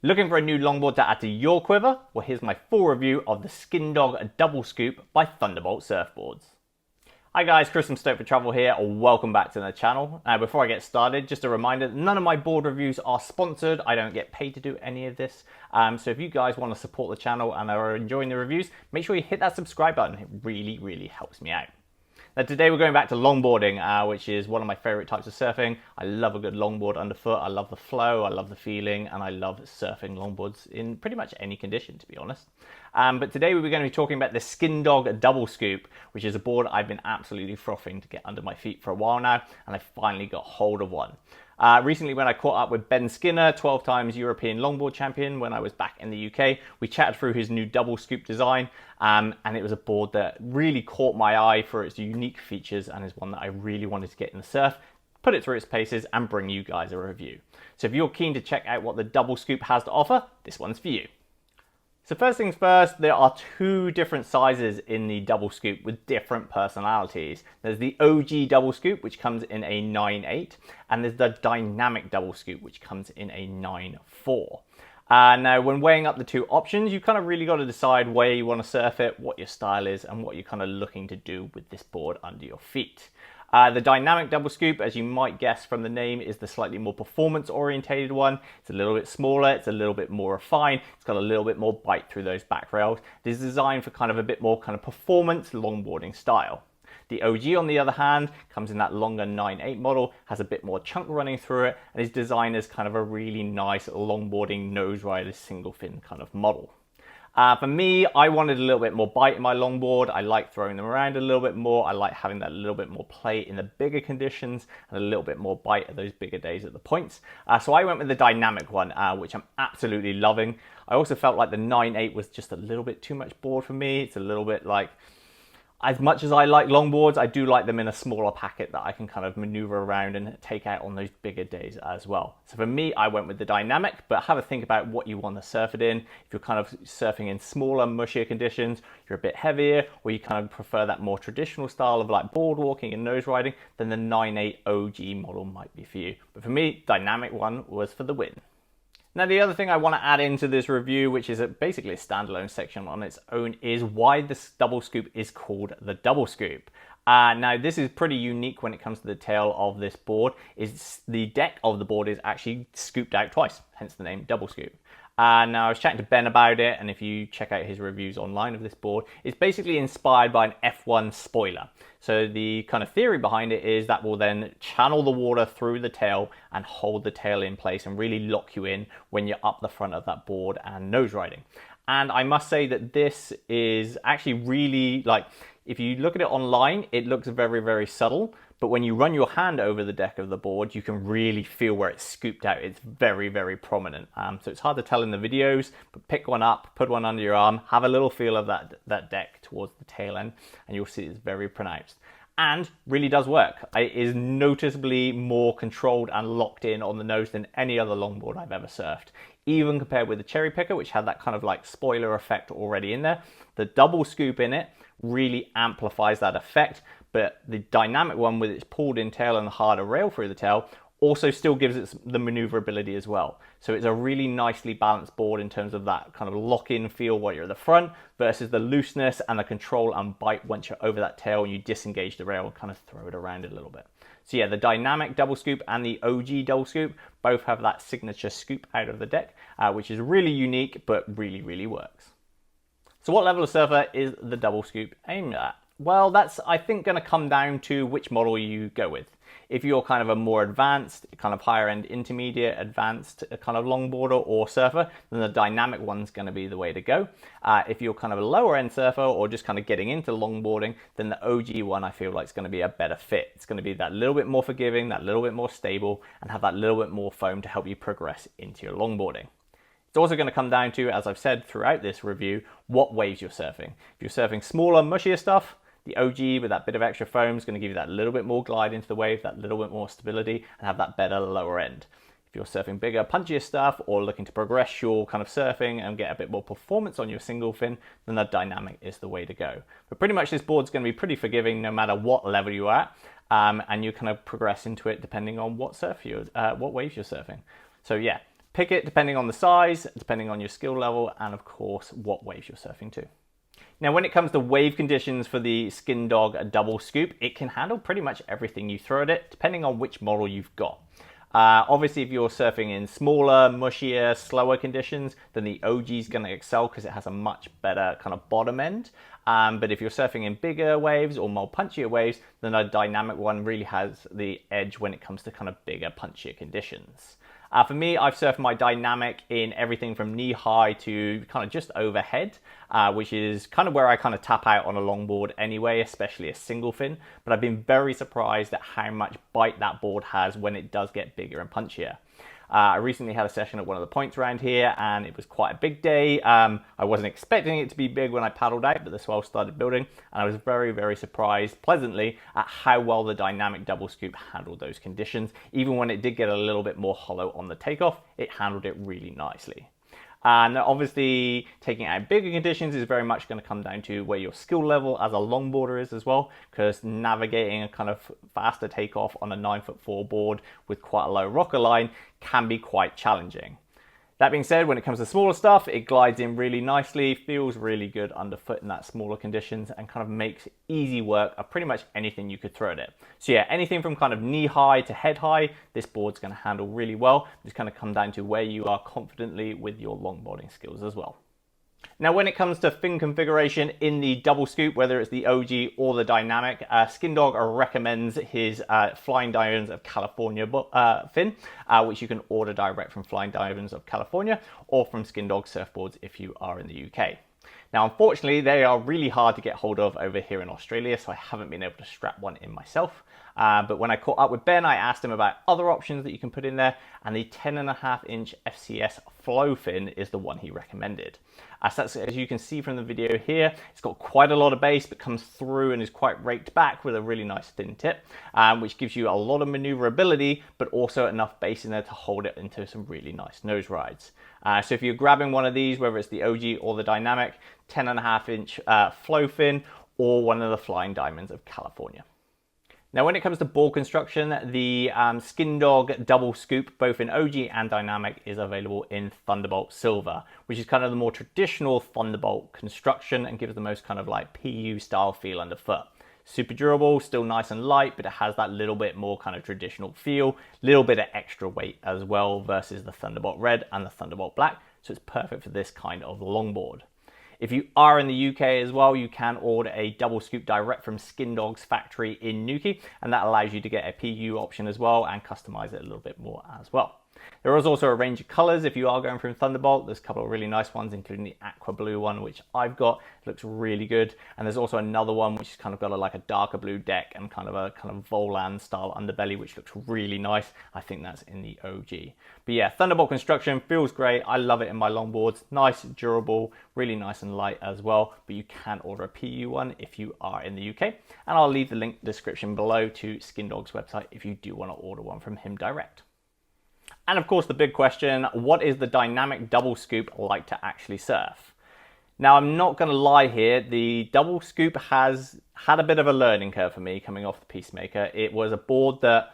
Looking for a new longboard to add to your quiver? Well, here's my full review of the Skindog Double Scoop by Thunderbolt Surfboards. Hi guys, Chris from Stoked for Travel here, or welcome back to the channel. Now before I get started, just a reminder, none of my board reviews are sponsored. I don't get paid to do any of this. So if you guys want to support the channel and are enjoying the reviews, make sure you hit that subscribe button. It really helps me out. Now today we're going back to longboarding, which is one of my favourite types of surfing. I love a good longboard underfoot, I love the flow, I love the feeling, and I love surfing longboards in pretty much any condition, to be honest. But today we're going to be talking about the Skindog Double Scoop, which is a board I've been absolutely frothing to get under my feet for a while now, and I finally got hold of one. Recently when I caught up with Ben Skinner, 12 times European longboard champion, when I was back in the UK, we chatted through his new double scoop design, and it was a board that really caught my eye for its unique features and is one that I really wanted to get in the surf, put it through its paces and bring you guys a review. So if you're keen to check out what the double scoop has to offer, this one's for you. So first things first, there are two different sizes in the double scoop with different personalities. There's the OG double scoop, which comes in a 9.8, and there's the dynamic double scoop, which comes in a 9.4. Now, when weighing up the two options, you kind of really got to decide where you want to surf it, what your style is, and what you're kind of looking to do with this board under your feet. The dynamic double scoop, as you might guess from the name, is the slightly more performance orientated one. It's a little bit smaller, it's a little bit more refined, it's got a little bit more bite through those back rails. It is designed for kind of a bit more kind of performance longboarding style. The OG, on the other hand, comes in that longer 9.8 model, has a bit more chunk running through it, and is designed as kind of a really nice longboarding nose rider single fin kind of model. For me, I wanted a little bit more bite in my longboard. I like throwing them around a little bit more. I like having that little bit more play in the bigger conditions and a little bit more bite at those bigger days at the points. So I went with the dynamic one, which I'm absolutely loving. I also felt like the 9.8 was just a little bit too much board for me. It's a little bit like, as much as I like longboards, I do like them in a smaller packet that I can kind of maneuver around and take out on those bigger days as well. So for me, I went with the dynamic, but have a think about what you want to surf it in. If you're kind of surfing in smaller, mushier conditions, you're a bit heavier, or you kind of prefer that more traditional style of like board walking and nose riding, then the 9.8 OG model might be for you. But for me, dynamic one was for the win. Now the other thing I want to add into this review, which is basically a standalone section on its own, is why this double scoop is called the double scoop. Now this is pretty unique when it comes to the tail of this board. Is the deck of the board is actually scooped out twice, hence the name double scoop. Now I was chatting to Ben about it, and if you check out his reviews online of this board, it's basically inspired by an F1 spoiler. So the kind of theory behind it is that will then channel the water through the tail and hold the tail in place and really lock you in when you're up the front of that board and nose riding. And I must say that this is actually really, like, if you look at it online, it looks very subtle, but when you run your hand over the deck of the board, you can really feel where it's scooped out. It's very prominent. So it's hard to tell in the videos, but pick one up, put one under your arm, have a little feel of that deck towards the tail end, and you'll see it's very pronounced. And really does work. It is noticeably more controlled and locked in on the nose than any other longboard I've ever surfed. Even compared with the Cherry Picker, which had that kind of like spoiler effect already in there, the double scoop in it really amplifies that effect, but the dynamic one with its pulled in tail and the harder rail through the tail also still gives it the maneuverability as well. So it's a really nicely balanced board in terms of that kind of lock-in feel while you're at the front versus the looseness and the control and bite once you're over that tail and you disengage the rail and kind of throw it around a little bit. So yeah, the dynamic double scoop and the OG double scoop both have that signature scoop out of the deck, which is really unique but really works. So what level of surfer is the double scoop aimed at? Well, that's, I think, going to come down to which model you go with. If you're kind of a more advanced, kind of higher end intermediate, advanced kind of longboarder or surfer, then the dynamic one's going to be the way to go. If you're kind of a lower end surfer or just kind of getting into longboarding, then the OG one I feel like is going to be a better fit. It's going to be that little bit more forgiving, that little bit more stable, and have that little bit more foam to help you progress into your longboarding. It's also going to come down to, as I've said throughout this review, what waves you're surfing. If you're surfing smaller, mushier stuff, the OG with that bit of extra foam is going to give you that little bit more glide into the wave, that little bit more stability, and have that better lower end. If you're surfing bigger, punchier stuff, or looking to progress your kind of surfing and get a bit more performance on your single fin, then the dynamic is the way to go. But pretty much this board's going to be pretty forgiving no matter what level you're at, and you kind of progress into it depending on what waves you're surfing. So yeah, Pick it depending on the size, depending on your skill level, and of course, what waves you're surfing to. Now, when it comes to wave conditions for the Skindog Double Scoop, it can handle pretty much everything you throw at it, depending on which model you've got. Obviously, if you're surfing in smaller, mushier, slower conditions, then the OG is going to excel because it has a much better kind of bottom end. But if you're surfing in bigger waves or more punchier waves, then a dynamic one really has the edge when it comes to kind of bigger, punchier conditions. For me, I've surfed my dynamic in everything from knee-high to kind of just overhead, which is kind of where I kind of tap out on a longboard anyway, especially a single fin. But I've been very surprised at how much bite that board has when it does get bigger and punchier. I recently had a session at one of the points around here, and it was quite a big day. I wasn't expecting it to be big when I paddled out, but the swell started building, and I was very, very surprised pleasantly at how well the dynamic double scoop handled those conditions. Even when it did get a little bit more hollow on the takeoff, it handled it really nicely. And obviously, taking out bigger conditions is very much going to come down to where your skill level as a longboarder is as well, because navigating a kind of faster takeoff on a 9'4" board with quite a low rocker line can be quite challenging. That being said, when it comes to smaller stuff, it glides in really nicely, feels really good underfoot in that smaller conditions, and kind of makes easy work of pretty much anything you could throw at it. So yeah, anything from kind of knee high to head high, this board's going to handle really well. It's going to come down to where you are confidently with your longboarding skills as well. Now, when it comes to fin configuration in the double scoop, whether it's the OG or the dynamic, Skindog recommends his Flying Diamonds of California fin, which you can order direct from Flying Diamonds of California or from Skindog Surfboards if you are in the UK. Now, unfortunately, they are really hard to get hold of over here in Australia, so I haven't been able to strap one in myself. But when I caught up with Ben, I asked him about other options that you can put in there, and the 10.5-inch FCS flow fin is the one he recommended. So that's, as you can see from the video here, it's got quite a lot of bass, but comes through and is quite raked back with a really nice thin tip, which gives you a lot of maneuverability, but also enough bass in there to hold it into some really nice nose rides. So if you're grabbing one of these, whether it's the OG or the dynamic, 10.5-inch flow fin, or one of the Flying Diamonds of California. Now, when it comes to board construction, the Skindog Double Scoop, both in OG and Dynamic, is available in Thunderbolt Silver, which is kind of the more traditional Thunderbolt construction and gives the most kind of like PU style feel underfoot. Super durable, still nice and light, but it has that little bit more kind of traditional feel, little bit of extra weight as well versus the Thunderbolt Red and the Thunderbolt Black, so it's perfect for this kind of longboard. If you are in the UK as well, you can order a double scoop direct from Skindog's factory in Newquay, and that allows you to get a PU option as well and customize it a little bit more as well. There is also a range of colors if you are going from Thunderbolt. There's a couple of really nice ones, including the aqua blue one, which I've got. It looks really good. And there's also another one which has kind of got like a darker blue deck and kind of a Volan style underbelly, which looks really nice. I think that's in the OG. But yeah, Thunderbolt construction feels great. I love it in my longboards. Nice, durable, really nice and light as well. But you can order a PU one if you are in the UK. And I'll leave the link in the description below to Skindog's website if you do want to order one from him direct. And of course, the big question, what is the dynamic double scoop like to actually surf? Now, I'm not going to lie here, the double scoop has had a bit of a learning curve for me coming off the Peacemaker. It was a board that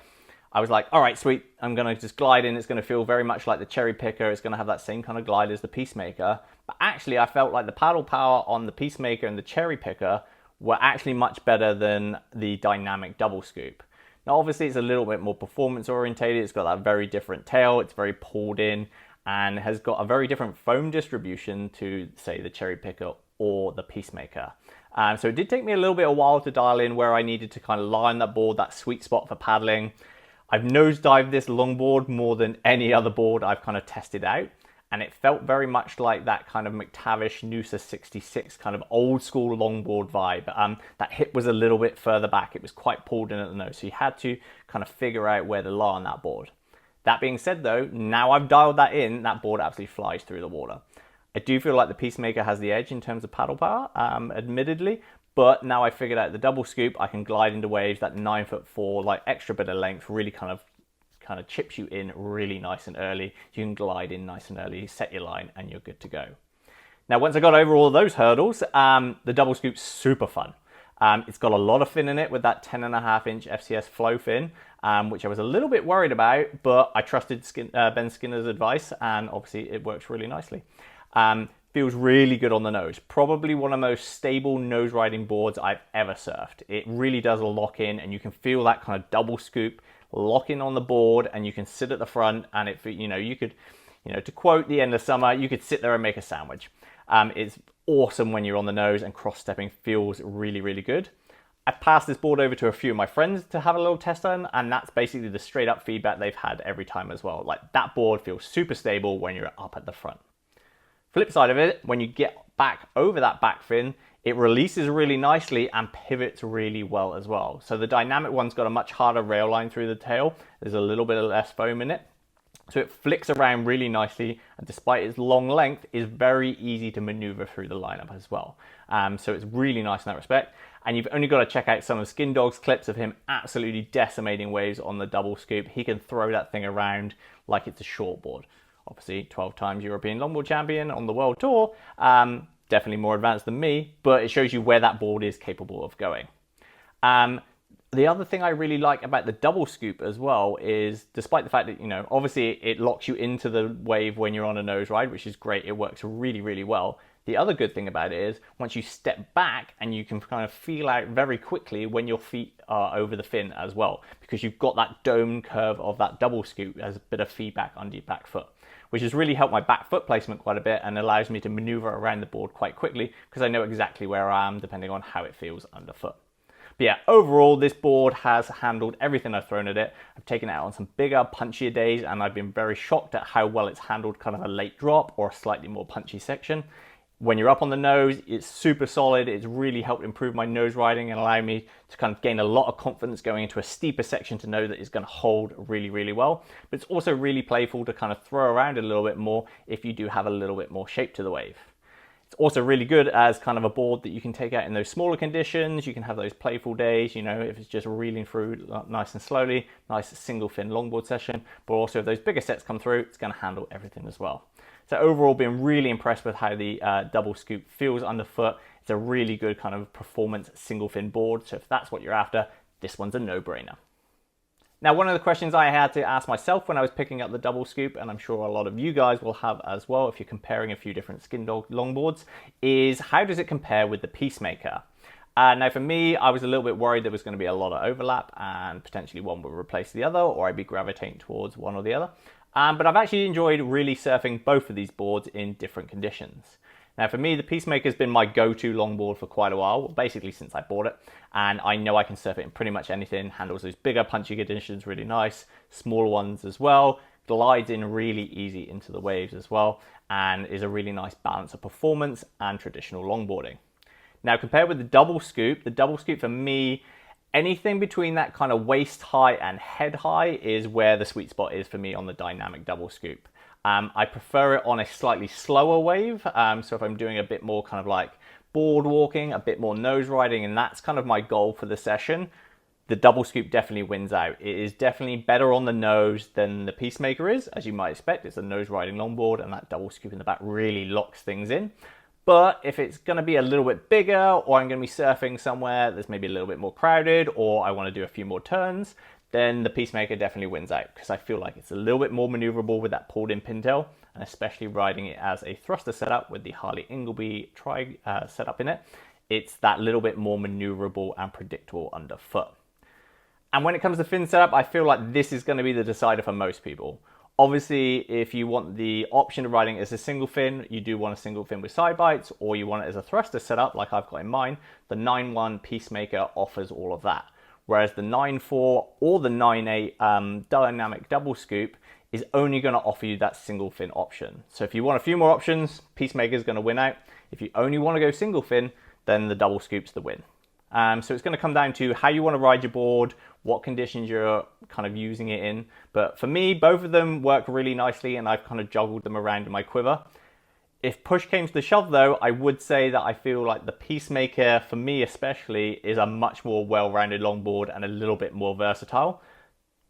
I was like, all right, sweet, I'm going to just glide in. It's going to feel very much like the Cherry Picker. It's going to have that same kind of glide as the Peacemaker. But actually, I felt like the paddle power on the Peacemaker and the Cherry Picker were actually much better than the dynamic double scoop. Now, obviously, it's a little bit more performance orientated. It's got that very different tail. It's very pulled in and has got a very different foam distribution to, say, the Cherry Picker or the Peacemaker. So it did take me a little bit of a while to dial in where I needed to kind of lie on that board, that sweet spot for paddling. I've nosedived this longboard more than any other board I've kind of tested out. And it felt very much like that kind of McTavish Noosa 66 kind of old school longboard vibe. That hip was a little bit further back. It was quite pulled in at the nose. So you had to kind of figure out where to lie on that board. That being said though, now I've dialed that in, that board absolutely flies through the water. I do feel like the Peacemaker has the edge in terms of paddle power, admittedly. But now I figured out the double scoop, I can glide into waves, that 9'4", like extra bit of length, really kind of chips you in really nice and early. You can glide in nice and early, set your line, and you're good to go. Now, once I got over all of those hurdles, the double scoop's super fun. It's got a lot of fin in it with that 10.5-inch FCS flow fin. which I was a little bit worried about, but I trusted Ben Skinner's advice, and obviously it works really nicely. Feels really good on the nose. Probably one of the most stable nose riding boards I've ever surfed. It really does lock in, and you can feel that kind of double scoop lock in on the board, and you can sit at the front, and it, you could, to quote the end of summer, you could sit there and make a sandwich. It's awesome when you're on the nose, and cross-stepping feels really, really good. I've passed this board over to a few of my friends to have a little test on, and that's basically the straight up feedback they've had every time as well. Like, that board feels super stable when you're up at the front. Flip side of it, when you get back over that back fin, it releases really nicely and pivots really well as well. So the dynamic one's got a much harder rail line through the tail. There's a little bit of less foam in it. So it flicks around really nicely, and despite its long length, is very easy to maneuver through the lineup as well. So it's really nice in that respect. And you've only got to check out some of Skindog's clips of him absolutely decimating waves on the double scoop. He can throw that thing around like it's a shortboard. Obviously, 12 times European Longboard champion on the world tour. Definitely more advanced than me, but it shows you where that board is capable of going. The other thing I really like about the double scoop as well is, despite the fact that, obviously it locks you into the wave when you're on a nose ride, which is great. It works really, really well. The other good thing about it is once you step back, and you can kind of feel out very quickly when your feet are over the fin as well, because you've got that dome curve of that double scoop as a bit of feedback under your back foot, which has really helped my back foot placement quite a bit and allows me to maneuver around the board quite quickly because I know exactly where I am depending on how it feels underfoot. But yeah, overall, this board has handled everything I've thrown at it. I've taken it out on some bigger, punchier days, and I've been very shocked at how well it's handled kind of a late drop or a slightly more punchy section. When you're up on the nose, it's super solid. It's really helped improve my nose riding and allow me to kind of gain a lot of confidence going into a steeper section to know that it's going to hold really, really well. But it's also really playful to kind of throw around a little bit more if you do have a little bit more shape to the wave. It's also really good as kind of a board that you can take out in those smaller conditions. You can have those playful days, if it's just reeling through nice and slowly, nice single fin longboard session. But also if those bigger sets come through, it's going to handle everything as well. So overall, been really impressed with how the double scoop feels underfoot. It's a really good kind of performance single fin board. So if that's what you're after, this one's a no-brainer. Now, one of the questions I had to ask myself when I was picking up the double scoop, and I'm sure a lot of you guys will have as well if you're comparing a few different Skindog longboards, is how does it compare with the Peacemaker? Now for me, I was a little bit worried there was going to be a lot of overlap and potentially one would replace the other, or I'd be gravitating towards one or the other. But I've actually enjoyed really surfing both of these boards in different conditions. Now for me, the Peacemaker has been my go-to longboard for quite a while, basically since I bought it. And I know I can surf it in pretty much anything, handles those bigger punchy conditions really nice, smaller ones as well, glides in really easy into the waves as well, and is a really nice balance of performance and traditional longboarding. Now compared with the double scoop for me, anything between that kind of waist high and head high is where the sweet spot is for me on the dynamic double scoop. I prefer it on a slightly slower wave. So if I'm doing a bit more kind of like board walking, a bit more nose riding, and that's kind of my goal for the session, the double scoop definitely wins out. It is definitely better on the nose than the Peacemaker is, as you might expect. It's a nose riding longboard, and that double scoop in the back really locks things in. But if it's going to be a little bit bigger, or I'm going to be surfing somewhere that's maybe a little bit more crowded, or I want to do a few more turns, then the Peacemaker definitely wins out, because I feel like it's a little bit more maneuverable with that pulled in pintail, and especially riding it as a thruster setup with the Harley Ingleby setup in it, it's that little bit more maneuverable and predictable underfoot. And when it comes to fin setup, I feel like this is going to be the decider for most people. Obviously, if you want the option of riding it as a single fin, you do want a single fin with side bites, or you want it as a thruster setup like I've got in mine, the 9.1 Peacemaker offers all of that. Whereas the 9.4 or the 9.8 dynamic double scoop is only going to offer you that single fin option. So if you want a few more options, Peacemaker is going to win out. If you only want to go single fin, then the double scoop's the win. So it's going to come down to how you want to ride your board, what conditions you're kind of using it in. But for me, both of them work really nicely, and I've kind of juggled them around in my quiver. If push came to the shove though, I would say that I feel like the Peacemaker, for me especially, is a much more well-rounded longboard and a little bit more versatile.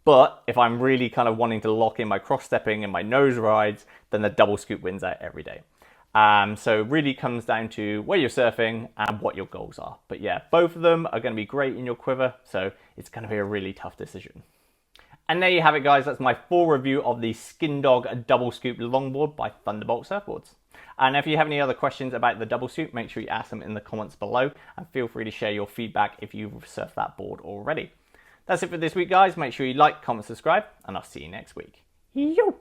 But if I'm really kind of wanting to lock in my cross-stepping and my nose rides, then the double scoop wins out every day. So it really comes down to where you're surfing and what your goals are. But yeah, both of them are going to be great in your quiver, so it's going to be a really tough decision. And there you have it, guys. That's my full review of the Skindog Double Scoop Longboard by Thunderbolt Surfboards. And if you have any other questions about the double scoop, make sure you ask them in the comments below, and feel free to share your feedback if you've surfed that board already. That's it for this week, guys. Make sure you like, comment, subscribe, and I'll see you next week. Yo!